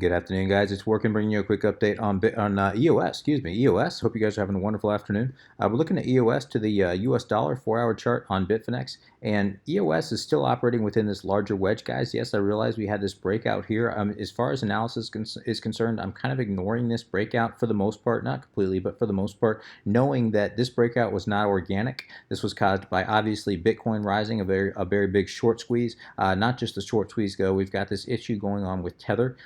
Good afternoon, guys. It's Working, bringing you a quick update on EOS. Excuse me, EOS. Hope you guys are having a wonderful afternoon. We're looking at EOS to the US dollar 4-hour chart on Bitfinex, and EOS is still operating within this larger wedge, guys. Yes, I realize we had this breakout here. As far as analysis is concerned, I'm kind of ignoring this breakout for the most part, not completely, but for the most part, knowing that this breakout was not organic. This was caused by obviously Bitcoin rising, a very big short squeeze. Not just the short squeeze, though. We've got this issue going on with Tether.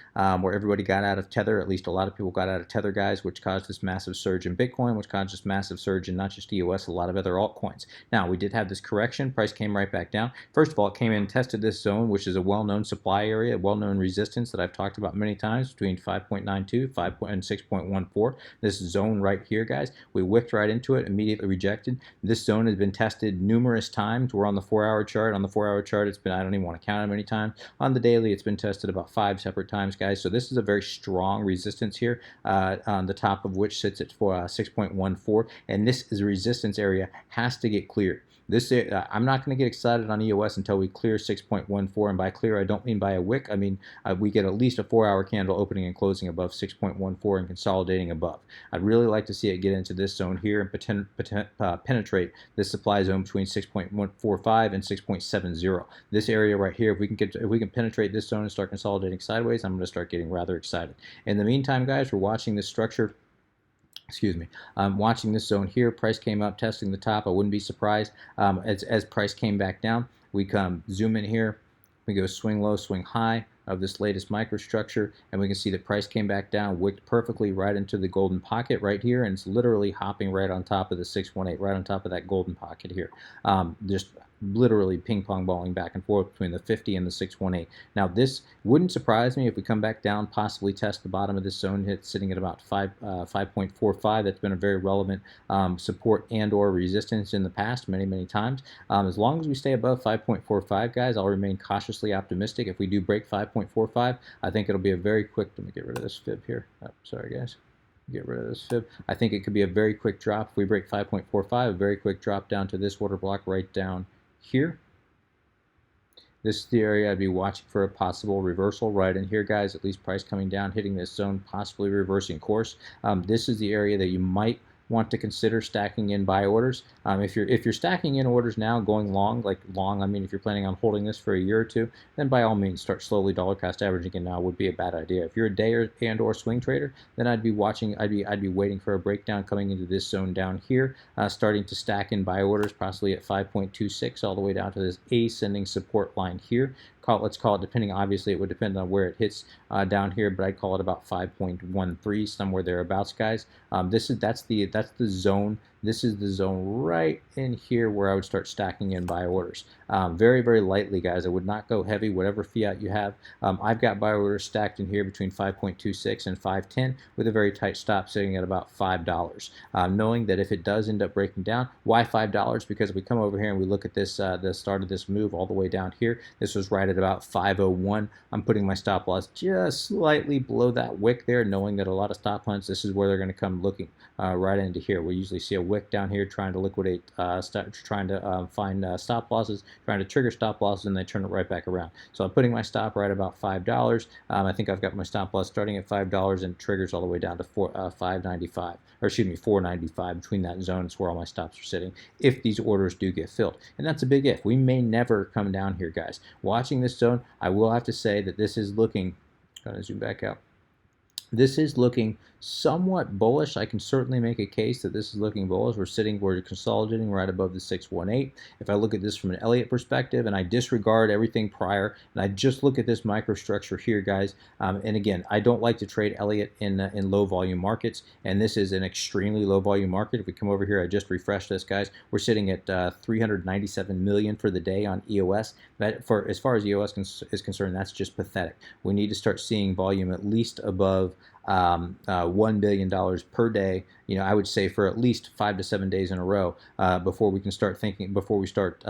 Where everybody got out of Tether, at least a lot of people got out of Tether, guys, which caused this massive surge in Bitcoin, which caused this massive surge in not just EOS, a lot of other altcoins. Now, we did have this correction. Price came right back down. First of all, it came in and tested this zone, which is a well-known supply area, a well-known resistance that I've talked about many times, between 5.92 and 6.14. This zone right here, guys, we wicked right into it, immediately rejected. This zone has been tested numerous times. We're on the 4-hour chart. On the 4-hour chart, it's been, I don't even want to count how many times. On the daily, it's been tested about 5 separate times, guys. So this is a very strong resistance here, on the top of which sits at 6.14, and this is a resistance area, has to get cleared. This I'm not going to get excited on EOS until we clear 6.14, and by clear I don't mean by a wick. I mean we get at least a 4-hour candle opening and closing above 6.14 and consolidating above. I'd really like to see it get into this zone here and penetrate this supply zone between 6.145 and 6.70. This area right here, if we can penetrate this zone and start consolidating sideways, I'm going to start getting rather excited. In the meantime, guys, we're watching this structure. Excuse me. I'm watching this zone here. Price came up, testing the top. I wouldn't be surprised as price came back down. We come zoom in here. We go swing low, swing high of this latest microstructure, and we can see that price came back down, wicked perfectly right into the golden pocket right here, and it's literally hopping right on top of the 618, right on top of that golden pocket here. Just literally ping-pong balling back and forth between the 50 and the 618. Now this wouldn't surprise me if we come back down, possibly test the bottom of this zone, hit sitting at about 5.45. That's been a very relevant support and or resistance in the past many times. As long as we stay above 5.45, guys, I'll remain cautiously optimistic. If we do break 5.45, I think it'll be a very quick, let me get rid of this fib here. Oh, sorry guys. Get rid of this fib. I think it could be a very quick drop. If we break 5.45, a very quick drop down to this order block right down here. This is the area I'd be watching for a possible reversal right in here, guys. At least price coming down, hitting this zone, possibly reversing course. This is the area that you might want to consider stacking in buy orders. If you're stacking in orders now, going long, I mean if you're planning on holding this for a year or two, then by all means start slowly dollar cost averaging it now would be a bad idea. If you're a day or swing trader, then I'd be waiting for a breakdown coming into this zone down here, starting to stack in buy orders, possibly at 5.26 all the way down to this ascending support line here. Let's call it, depending, obviously it would depend on where it hits down here, but I'd call it about 5.13, somewhere thereabouts, guys. That's the zone. This is the zone right in here where I would start stacking in buy orders. Very lightly, guys. I would not go heavy, whatever fiat you have. I've got buy orders stacked in here between 5.26 and 5.10 with a very tight stop sitting at about $5. Knowing that if it does end up breaking down, why $5? Because we come over here and we look at this, the start of this move all the way down here. This was right at about 5.01. I'm putting my stop loss just slightly below that wick there, knowing that a lot of stop hunts, this is where they're going to come looking right into here. We usually see a wick down here trying to liquidate, trying to find stop losses, trying to trigger stop losses, and they turn it right back around. So I'm putting my stop right about $5. I think I've got my stop loss starting at $5 and triggers all the way down to $5.95, or excuse me, $4.95. Between that zone is where all my stops are sitting if these orders do get filled, and that's a big if. We may never come down here, guys. Watching this zone, I will have to say that this is looking, going to zoom back out. This is looking somewhat bullish. I can certainly make a case that this is looking bullish. We're consolidating right above the 618. If I look at this from an Elliott perspective and I disregard everything prior and I just look at this microstructure here, guys, and again, I don't like to trade Elliott in low volume markets, and this is an extremely low volume market. If we come over here, I just refreshed this, guys. We're sitting at 397 million for the day on EOS. That, for as far as EOS is concerned, that's just pathetic. We need to start seeing volume at least above $1 billion per day I would say for at least 5 to 7 days in a row before we can start thinking, before we start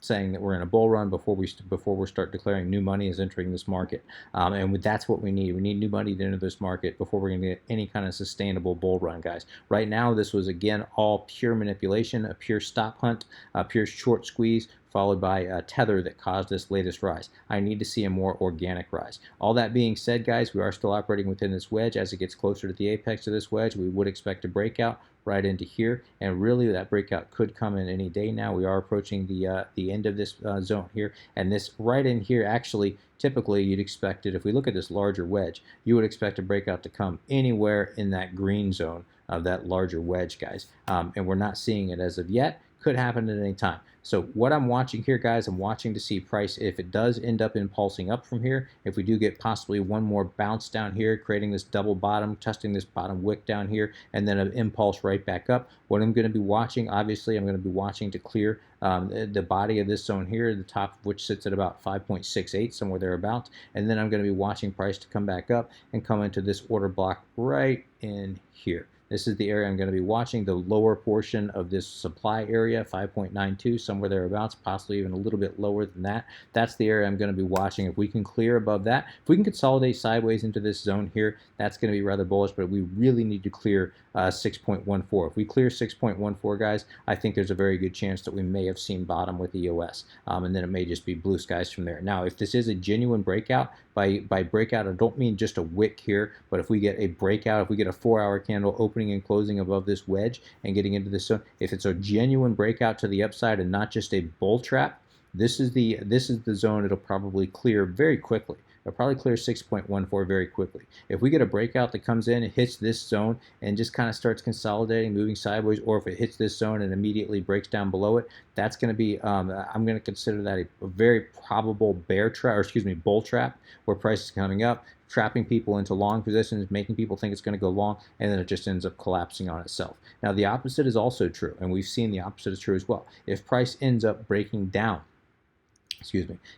saying that we're in a bull run, before we start declaring new money is entering this market. And that's what we need. We need new money to enter this market before we're going to get any kind of sustainable bull run, guys. Right now, this was again all pure manipulation, a pure stop hunt, a pure short squeeze, followed by a tether that caused this latest rise. I need to see a more organic rise. All that being said, guys, we are still operating within this wedge. As it gets closer to the apex of this wedge, we would expect a breakout right into here, and really that breakout could come in any day now. We are approaching the end of this zone here, and this right in here, actually, typically you'd expect it, if we look at this larger wedge, you would expect a breakout to come anywhere in that green zone of that larger wedge, guys, and we're not seeing it as of yet. Could happen at any time. So what I'm watching here, guys, I'm watching to see price, if it does end up impulsing up from here, if we do get possibly one more bounce down here, creating this double bottom, testing this bottom wick down here, and then an impulse right back up. What I'm going to be watching, obviously, I'm going to be watching to clear the body of this zone here, the top of which sits at about 5.68, somewhere thereabouts, and then I'm going to be watching price to come back up and come into this order block right in here. This is the area I'm going to be watching, the lower portion of this supply area, 5.92, somewhere thereabouts, possibly even a little bit lower than that. That's the area I'm going to be watching. If we can clear above that, if we can consolidate sideways into this zone here, that's going to be rather bullish, but we really need to clear 6.14. If we clear 6.14, guys, I think there's a very good chance that we may have seen bottom with EOS, and then it may just be blue skies from there. Now, if this is a genuine breakout, by breakout, I don't mean just a wick here, but if we get a breakout, if we get a 4-hour candle opening and closing above this wedge and getting into this zone, if it's a genuine breakout to the upside and not just a bull trap, this is the zone it'll probably clear very quickly. It'll probably clear 6.14 very quickly. If we get a breakout that comes in and hits this zone and just kind of starts consolidating, moving sideways, or if it hits this zone and immediately breaks down below it, that's going to be, I'm going to consider that a very probable bear trap, or excuse me, bull trap, where price is coming up, trapping people into long positions, making people think it's going to go long, and then it just ends up collapsing on itself. Now, the opposite is also true, and we've seen the opposite is true as well. If price ends up breaking down,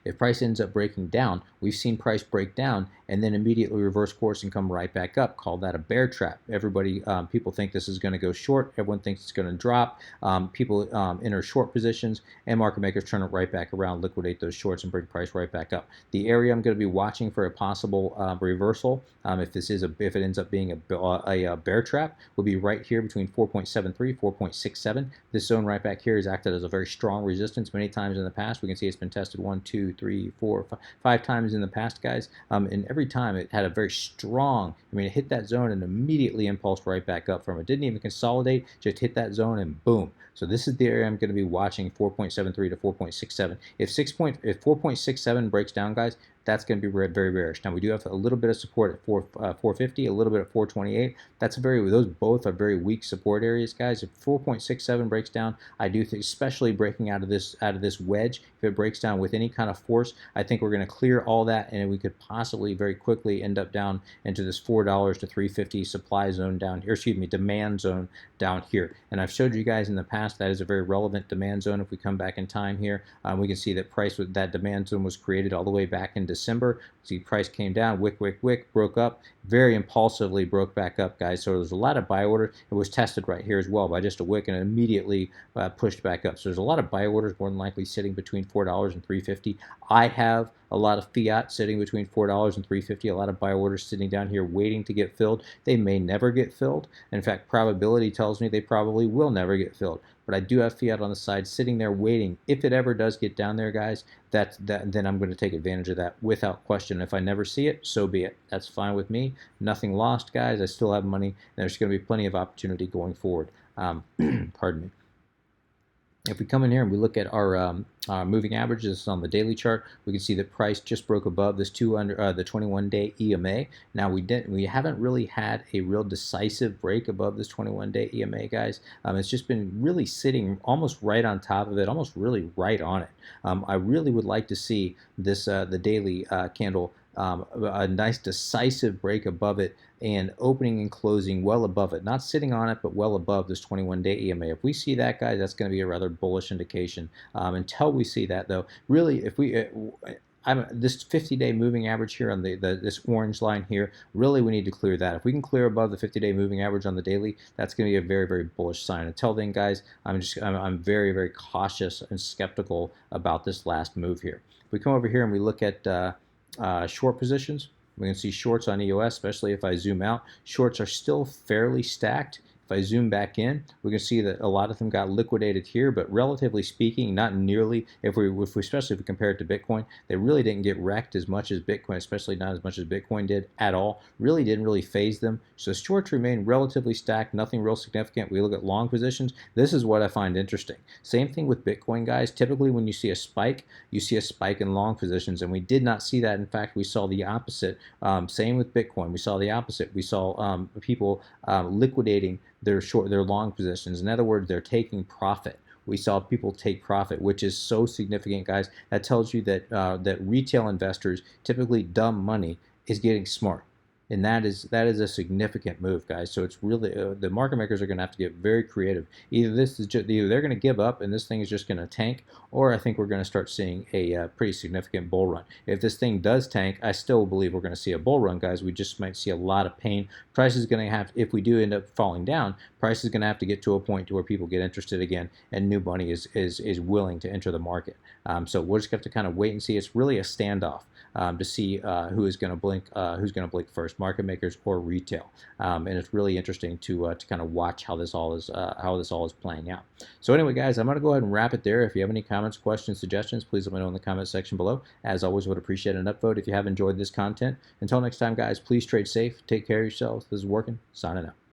if price ends up breaking down, we've seen price break down and then immediately reverse course and come right back up. Call that a bear trap. Everybody, people think this is going to go short. Everyone thinks it's going to drop. People enter short positions, and market makers turn it right back around, liquidate those shorts, and bring price right back up. The area I'm going to be watching for a possible reversal, if it ends up being a bear trap, will be right here between 4.73, 4.67. This zone right back here has acted as a very strong resistance many times in the past. We can see it's been tested 1, 2, 3, 4, 5 times in the past, guys, and every time it had a very strong, it hit that zone and immediately impulsed right back up from it. Didn't even consolidate, just hit that zone and boom. So this is the area I'm going to be watching, 4.73 to 4.67. If 4.67 breaks down, guys, that's going to be very bearish. Now, we do have a little bit of support at 450, a little bit at 428. Those both are very weak support areas, guys. If 4.67 breaks down, I do think, especially breaking out of this wedge, if it breaks down with any kind of force, I think we're going to clear all that, and we could possibly very quickly end up down into this $4 to 350 supply zone down here, demand zone down here. And I've showed you guys in the past that is a very relevant demand zone. If we come back in time here, we can see that price with that demand zone was created all the way back in December. See, price came down, wick, broke up, very impulsively broke back up, guys. So there's a lot of buy orders. It was tested right here as well by just a wick and immediately pushed back up. So there's a lot of buy orders, more than likely sitting between $4 and $3.50. I have a lot of fiat sitting between $4 and $3.50. A lot of buy orders sitting down here waiting to get filled. They may never get filled. In fact, probability tells me they probably will never get filled. But I do have fiat on the side sitting there waiting. If it ever does get down there, guys, then I'm going to take advantage of that without question. If I never see it, so be it. That's fine with me. Nothing lost, guys. I still have money, and there's going to be plenty of opportunity going forward. Pardon me. If we come in here and we look at our moving averages on the daily chart, we can see that price just broke above this the 21-day EMA. Now we haven't really had a real decisive break above this 21-day EMA, guys. It's just been really sitting almost right on top of it, almost really right on it. I really would like to see this the daily candle, a nice decisive break above it and opening and closing well above it, not sitting on it, but well above this 21-day EMA. If we see that, guys, that's going to be a rather bullish indication. Until we see that, though, really, This 50-day moving average here on this orange line here, really we need to clear that. If we can clear above the 50-day moving average on the daily, that's going to be a very, very bullish sign. Until then, guys, I'm very, very cautious and skeptical about this last move here. If we come over here and we look at short positions, we can see shorts on EOS, especially if I zoom out. Shorts are still fairly stacked. If I zoom back in, we can see that a lot of them got liquidated here, but relatively speaking, not nearly. Especially if we compare it to Bitcoin, they really didn't get wrecked as much as Bitcoin, especially not as much as Bitcoin did at all. Really didn't really phase them. So shorts remain relatively stacked, nothing real significant. We look at long positions. This is what I find interesting. Same thing with Bitcoin, guys. Typically, when you see a spike, you see a spike in long positions, and we did not see that. In fact, we saw the opposite. Same with Bitcoin. We saw the opposite. We saw people liquidating their long positions. In other words, they're taking profit. We saw people take profit, which is so significant, guys. That tells you that that retail investors, typically dumb money, is getting smart. And that is a significant move, guys. So it's really the market makers are going to have to get very creative. Either they're going to give up and this thing is just going to tank, or I think we're going to start seeing a pretty significant bull run. If this thing does tank, I still believe we're going to see a bull run, guys. We just might see a lot of pain. Price is going to have, if we do end up falling down, price is going to have to get to a point to where people get interested again and new money is willing to enter the market. So we'll just have to kind of wait and see. It's really a standoff to see who is going to blink first, market makers or retail. And it's really interesting to kind of watch how this all is playing out. So anyway, guys, I'm going to go ahead and wrap it there. If you have any comments, questions, suggestions, please let me know in the comment section below. As always, would appreciate an upvote if you have enjoyed this content. Until next time, guys, please trade safe. Take care of yourselves. This is Working. Signing out.